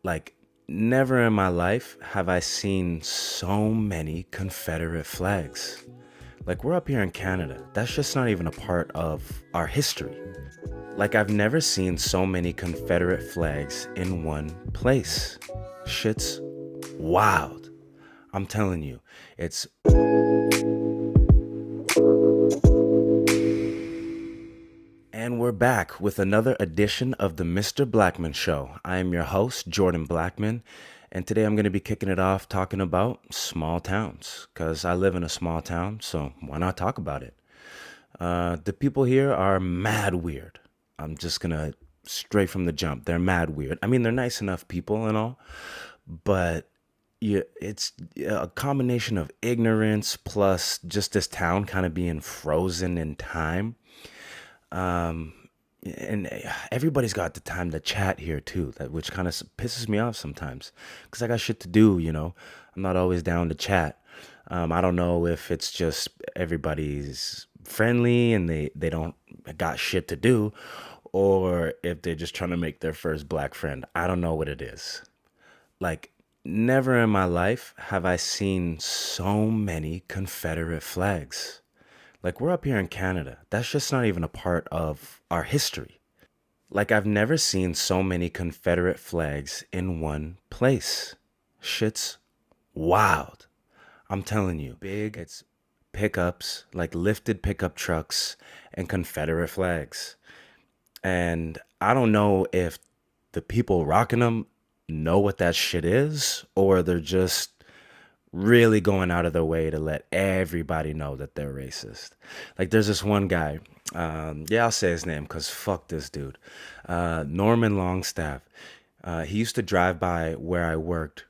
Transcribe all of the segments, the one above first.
Like, never in my life have I seen so many Confederate flags. Like, we're up here in Canada. That's just not even a part of our history. Like, I've never seen so many Confederate flags in one place. Shit's wild. I'm telling you, it's. And we're back with another edition of the Mr. Blackman Show. I am your host, Jordan Blackman, and today I'm going to be kicking it off talking about small towns, because I live in a small town, so why not talk about it? The people here are mad weird. I'm just going to straight from the jump. They're mad weird. I mean, they're nice enough people and all, but it's a combination of ignorance plus just this town kind of being frozen in time. And everybody's got the time to chat here too, which kind of pisses me off sometimes because I got shit to do. I'm not always down to chat. I don't know if it's just everybody's friendly and they don't got shit to do, or if they're just trying to make their first black friend. I don't know what it is. Like, never in my life have I seen so many Confederate flags. Like, we're up here in Canada. That's just not even a part of our history. Like, I've never seen so many Confederate flags in one place. Shit's wild. I'm telling you, it's pickups, like lifted pickup trucks and Confederate flags. And I don't know if the people rocking them know what that shit is, or they're just really going out of their way to let everybody know that they're racist. Like, there's this one guy, yeah, I'll say his name because fuck this dude, Norman Longstaff. He used to drive by where I worked,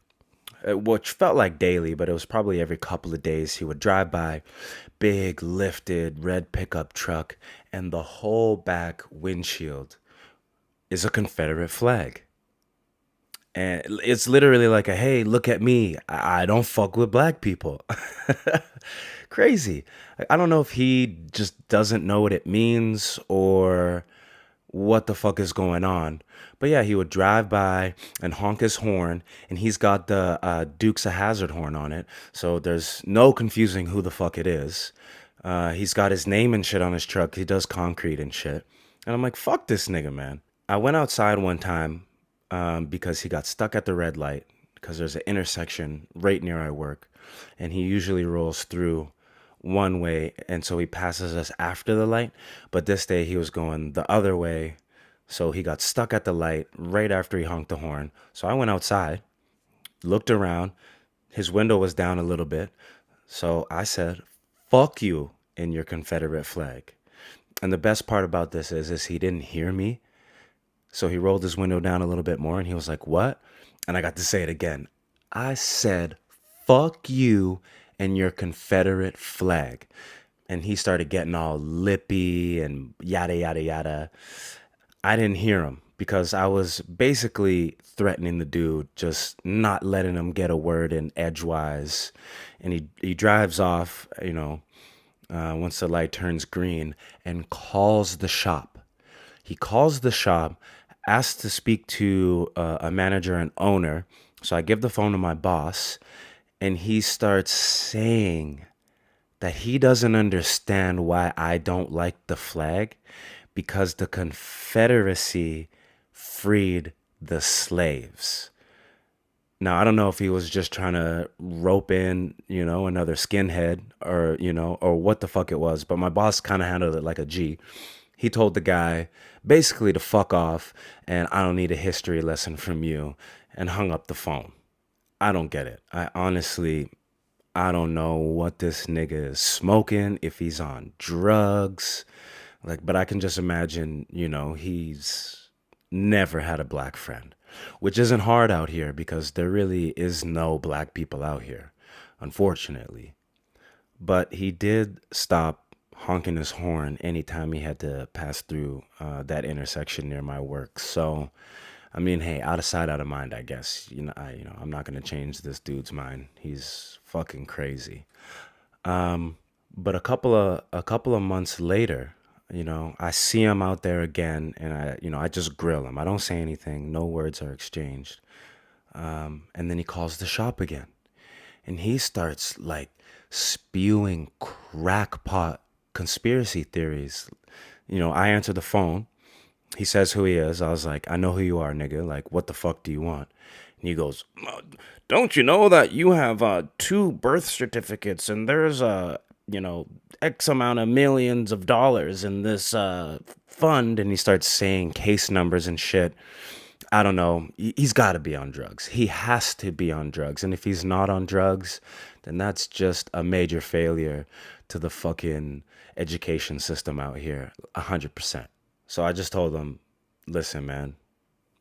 which felt like daily, but it was probably every couple of days. He would drive by, big lifted red pickup truck, and the whole back windshield is a Confederate flag. And it's literally like a, hey, look at me. I don't fuck with black people. Crazy. I don't know if he just doesn't know what it means or what the fuck is going on. But yeah, he would drive by and honk his horn, and he's got the Dukes of Hazard horn on it. So there's no confusing who the fuck it is. He's got his name and shit on his truck. He does concrete and shit. And I'm like, fuck this nigga, man. I went outside one time because he got stuck at the red light because there's an intersection right near I work, and he usually rolls through one way, and so he passes us after the light. But this day he was going the other way, so he got stuck at the light right after he honked the horn. So I went outside, looked around. His window was down a little bit, so I said, "Fuck you in your Confederate flag." And the best part about this is he didn't hear me. So he rolled his window down a little bit more and he was like, "What?" And I got to say it again. I said, "Fuck you and your Confederate flag." And he started getting all lippy and yada, yada, yada. I didn't hear him because I was basically threatening the dude, just not letting him get a word in edgewise. And he drives off, once the light turns green, and calls the shop. He calls the shop, asks to speak to a manager and owner. So I give the phone to my boss, and he starts saying that he doesn't understand why I don't like the flag because the Confederacy freed the slaves. Now, I don't know if he was just trying to rope in, another skinhead or what the fuck it was, but my boss kind of handled it like a G. He told the guy basically to fuck off and I don't need a history lesson from you, and hung up the phone. I don't get it. I don't know what this nigga is smoking, if he's on drugs. Like, but I can just imagine, he's never had a black friend, which isn't hard out here because there really is no black people out here, unfortunately. But he did stop honking his horn anytime he had to pass through that intersection near my work. So, I mean, hey, out of sight, out of mind, I guess. I'm not gonna change this dude's mind. He's fucking crazy. But a couple of months later, I see him out there again, and I just grill him. I don't say anything. No words are exchanged. And then he calls the shop again. And he starts like spewing crackpot conspiracy theories. I answer the phone. He says who he is. I was like, I know who you are, nigga. Like, what the fuck do you want? And he goes, don't you know that you have two birth certificates and there's X amount of millions of dollars in this fund? And he starts saying case numbers and shit. I don't know. He's got to be on drugs. He has to be on drugs. And if he's not on drugs, then that's just a major failure to the fucking education system out here. 100%. So I just told him, listen, man,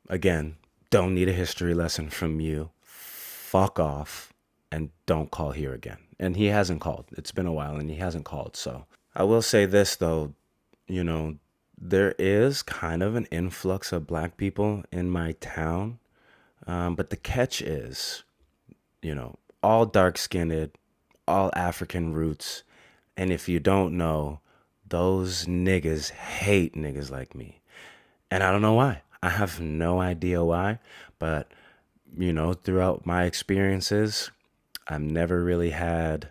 again, don't need a history lesson from you. Fuck off and don't call here again. And he hasn't called. It's been a while and he hasn't called. So I will say this, though, you know, there is kind of an influx of black people in my town. But the catch is, all dark skinned, all African roots. And if you don't know, those niggas hate niggas like me. And I don't know why. I have no idea why. But, throughout my experiences, I've never really had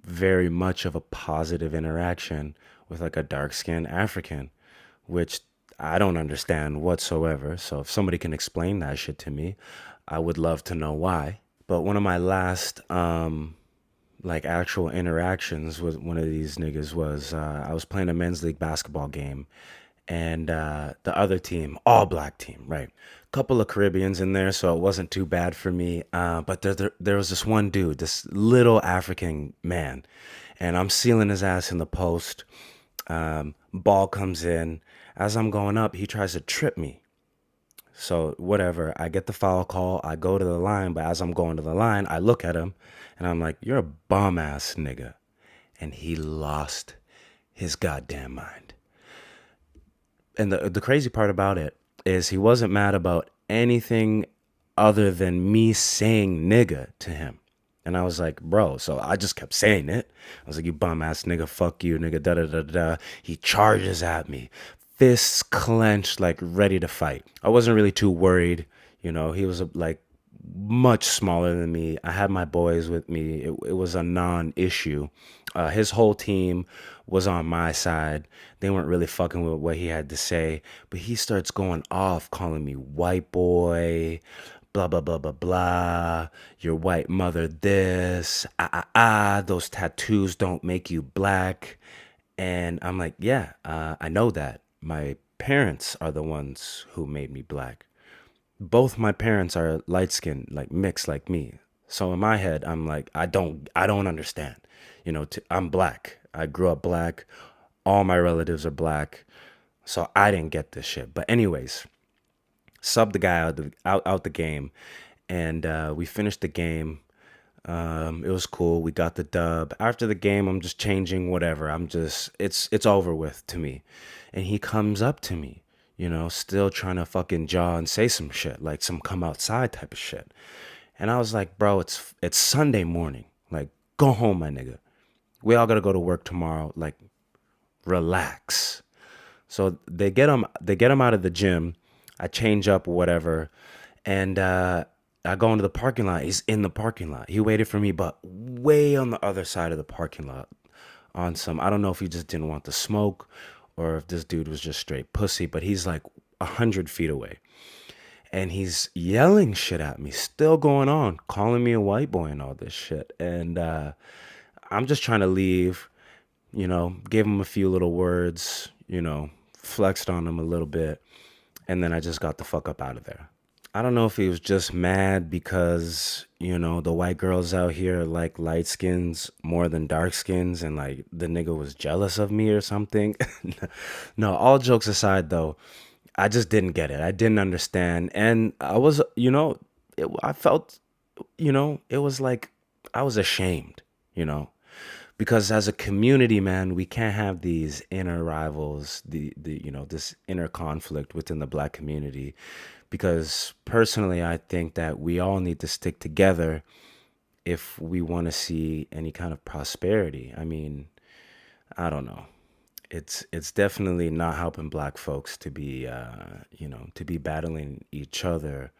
very much of a positive interaction with like a dark skinned African, which I don't understand whatsoever. So if somebody can explain that shit to me, I would love to know why. But one of my last like actual interactions with one of these niggas was I was playing a men's league basketball game, and the other team, all black team, right? Couple of Caribbeans in there, so it wasn't too bad for me. But there was this one dude, this little African man, and I'm sealing his ass in the post. Ball comes in. As I'm going up, he tries to trip me. So whatever, I get the foul call. I go to the line, but as I'm going to the line, I look at him, and I'm like, "You're a bum ass nigga," and he lost his goddamn mind. And the crazy part about it is he wasn't mad about anything other than me saying nigga to him. And I was like, bro, so I just kept saying it. I was like, you bum ass nigga, fuck you, nigga, da da da da. He charges at me, fists clenched, like ready to fight. I wasn't really too worried. He was like much smaller than me. I had my boys with me. It was a non-issue. His whole team was on my side. They weren't really fucking with what he had to say, but he starts going off, calling me white boy, blah blah blah blah blah. Your white mother, this, those tattoos don't make you black. And I'm like, yeah, I know that. My parents are the ones who made me black. Both my parents are light skinned, like mixed like me. So in my head, I'm like, I don't understand. I'm black. I grew up black. All my relatives are black. So I didn't get this shit. But anyways, sub the guy out the game, and we finished the game. It was cool. We got the dub. After the game, I'm just changing whatever. It's over with to me. And he comes up to me, still trying to fucking jaw and say some shit, like some come outside type of shit. And I was like, bro, it's Sunday morning. Like, go home, my nigga. We all gotta go to work tomorrow. Like, relax. So they get him out of the gym. I change up whatever, and I go into the parking lot. He's in the parking lot. He waited for me, but way on the other side of the parking lot. On some, I don't know if he just didn't want the smoke, or if this dude was just straight pussy. But he's like 100 feet away, and he's yelling shit at me, still going on, calling me a white boy and all this shit. And I'm just trying to leave. Gave him a few little words, flexed on him a little bit, and then I just got the fuck up out of there. I don't know if he was just mad because, the white girls out here like light skins more than dark skins, and like the nigga was jealous of me or something. No, all jokes aside though, I just didn't get it. I didn't understand. And I was, I felt, it was like I was ashamed, you know because as a community, man, we can't have these inner rivals, this inner conflict within the black community, because personally I think that we all need to stick together if we want to see any kind of prosperity. I mean, I don't know. It's definitely not helping black folks to be to be battling each other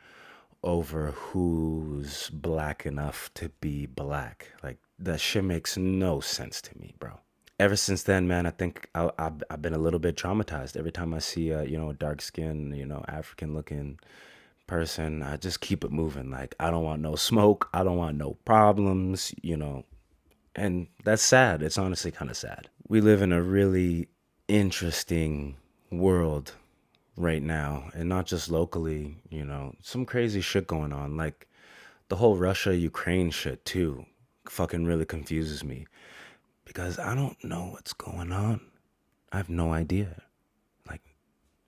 over who's black enough to be black. Like, that shit makes no sense to me, bro. Ever since then, man, I think I've been a little bit traumatized. Every time I see a dark skinned, African looking person, I just keep it moving. Like, I don't want no smoke. I don't want no problems. And that's sad. It's honestly kind of sad. We live in a really interesting world right now, and not just locally, some crazy shit going on. Like the whole Russia Ukraine shit too fucking really confuses me because I don't know what's going on. I have no idea. Like,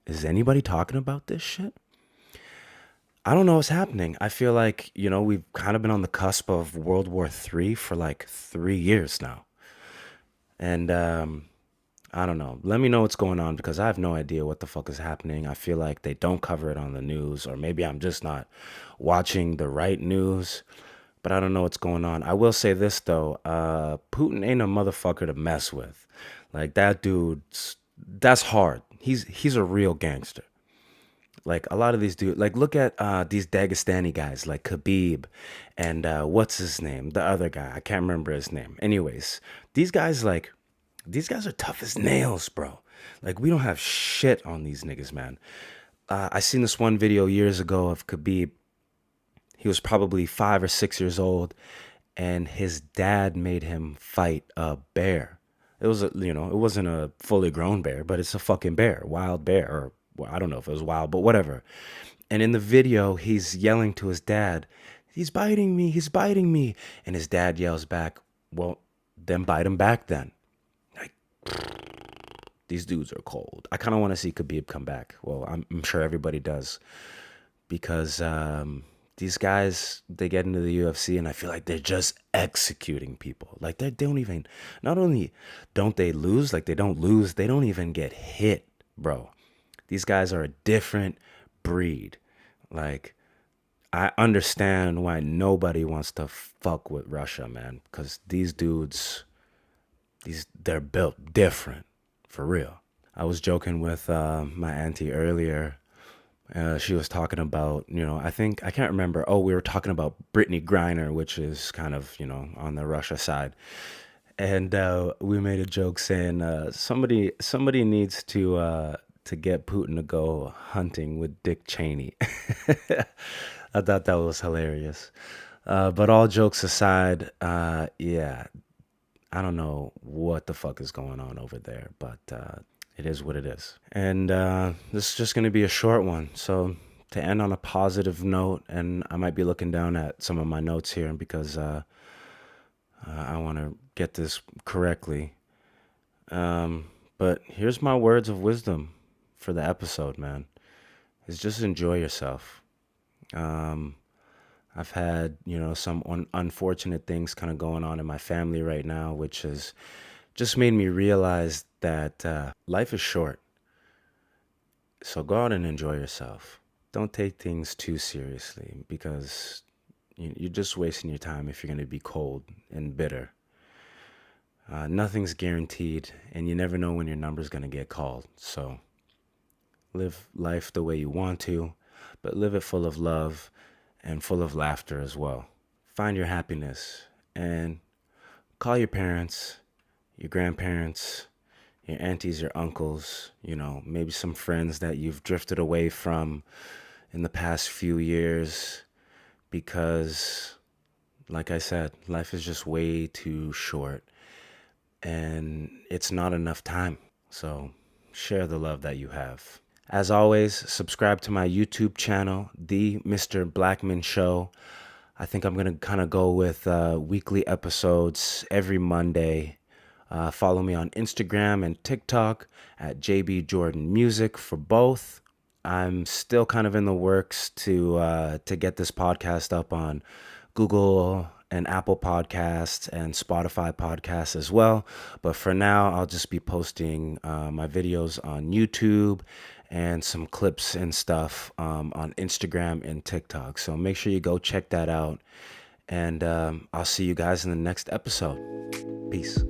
is anybody talking about this shit? I don't know what's happening. I feel like, we've kind of been on the cusp of World War III for like 3 years now. And I don't know. Let me know what's going on because I have no idea what the fuck is happening. I feel like they don't cover it on the news, or maybe I'm just not watching the right news, but I don't know what's going on. I will say this though, Putin ain't a motherfucker to mess with. Like that dude's that's hard. He's a real gangster. Like a lot of these dudes, like look at these Dagestani guys like Khabib and what's his name? The other guy. I can't remember his name. Anyways, these guys are tough as nails, bro. Like we don't have shit on these niggas, man. I seen this one video years ago of Khabib. He was probably 5 or 6 years old, and his dad made him fight a bear. It wasn't a fully grown bear, but it's a fucking bear, wild bear, or well, I don't know if it was wild, but whatever. And in the video, he's yelling to his dad, "He's biting me, he's biting me," and his dad yells back, "Well, then bite him back then." Like, these dudes are cold. I kind of want to see Khabib come back. Well, I'm sure everybody does because these guys, they get into the UFC and I feel like they're just executing people. Like they don't even, not only don't they lose, like they don't lose, they don't even get hit, bro. These guys are a different breed. Like I understand why nobody wants to fuck with Russia, man, because these dudes, they're built different, for real. I was joking with my auntie earlier. She was talking about, I can't remember. Oh, we were talking about Brittany Griner, which is kind of, on the Russia side. And we made a joke saying somebody needs to get Putin to go hunting with Dick Cheney. I thought that was hilarious. But all jokes aside, yeah, I don't know what the fuck is going on over there, but it is what it is. And this is just going to be a short one. So to end on a positive note, and I might be looking down at some of my notes here because I want to get this correctly. But here's my words of wisdom for the episode, man. Is just enjoy yourself. I've had, some unfortunate things kind of going on in my family right now, which has just made me realize that life is short. So go out and enjoy yourself. Don't take things too seriously because you're just wasting your time if you're going to be cold and bitter. Nothing's guaranteed, and you never know when your number's going to get called. So live life the way you want to, but live it full of love and full of laughter as well. Find your happiness and call your parents, your grandparents, your aunties, your uncles, maybe some friends that you've drifted away from in the past few years because, like I said, life is just way too short and it's not enough time. So share the love that you have. As always, subscribe to my YouTube channel, The Mr. Blackman Show. I think I'm going to kind of go with weekly episodes every Monday. Follow me on Instagram and TikTok at JB Jordan Music for both. I'm still kind of in the works to get this podcast up on Google and Apple Podcasts and Spotify podcasts as well. But for now, I'll just be posting my videos on YouTube and some clips and stuff on Instagram and TikTok. So make sure you go check that out. And I'll see you guys in the next episode. Peace.